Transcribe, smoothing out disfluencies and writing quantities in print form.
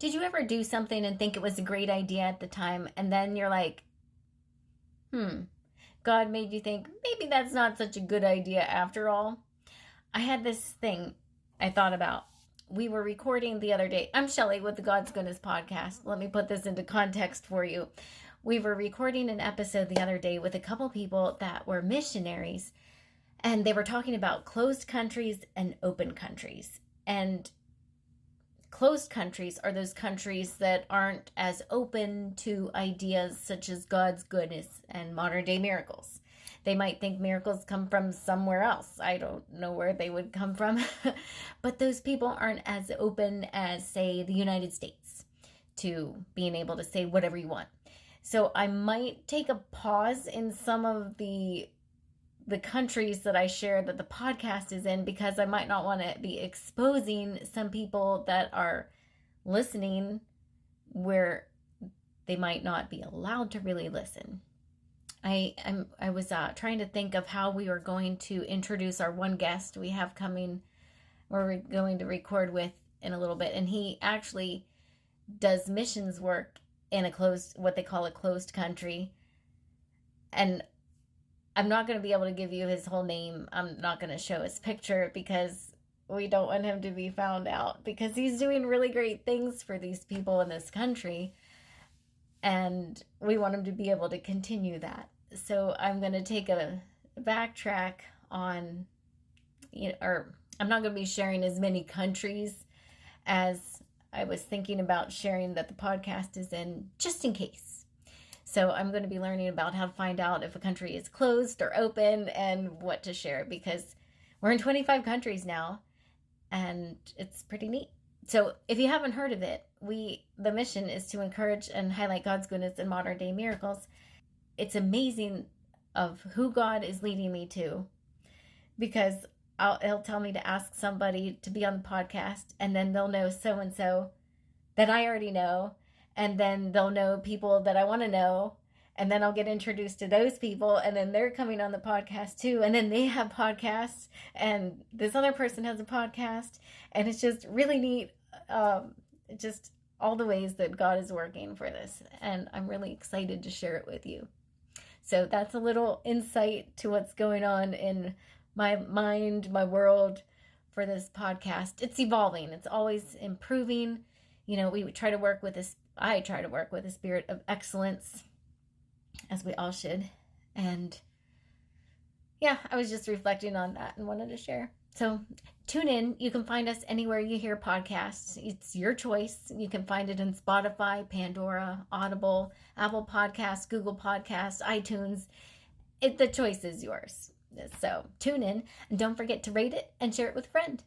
Did you ever do something and think it was a great idea at the time, and then you're like, God made you think maybe that's not such a good idea after all? I had this thing I thought about. We were recording the other day. I'm Shelly with the God's Goodness podcast. Let me put this into context for you. We were recording an episode the other day with a couple people that were missionaries, and they were talking about closed countries and open countries. And closed countries are those countries that aren't as open to ideas such as God's goodness and modern day miracles. They might think miracles come from somewhere else. I don't know where they would come from. But those people aren't as open as, say, the United States to being able to say whatever you want. So I might take a pause in some of the countries that I share that the podcast is in, because I might not want to be exposing some people that are listening where they might not be allowed to really listen. I was trying to think of how we were going to introduce our one guest we have coming, or we're going to record with in a little bit, and he actually does missions work in what they call a closed country. And I'm not going to be able to give you his whole name. I'm not going to show his picture because we don't want him to be found out, because he's doing really great things for these people in this country. And we want him to be able to continue that. So I'm going to take a backtrack on, or I'm not going to be sharing as many countries as I was thinking about sharing that the podcast is in, just in case. So I'm going to be learning about how to find out if a country is closed or open and what to share, because we're in 25 countries now and it's pretty neat. So if you haven't heard of it, the mission is to encourage and highlight God's goodness and modern day miracles. It's amazing of who God is leading me to, because he'll tell me to ask somebody to be on the podcast, and then they'll know so-and-so that I already know. And then they'll know people that I want to know. And then I'll get introduced to those people. And then they're coming on the podcast too. And then they have podcasts. And this other person has a podcast. And it's just really neat. Just all the ways that God is working for this. And I'm really excited to share it with you. So that's a little insight to what's going on in my mind, my world for this podcast. It's evolving. It's always improving. We try to work with this. I try to work with a spirit of excellence, as we all should. And yeah, I was just reflecting on that and wanted to share. So tune in. You can find us anywhere you hear podcasts. It's your choice. You can find it in Spotify, Pandora, Audible, Apple Podcasts, Google Podcasts, iTunes. The choice is yours. So tune in, and don't forget to rate it and share it with a friend.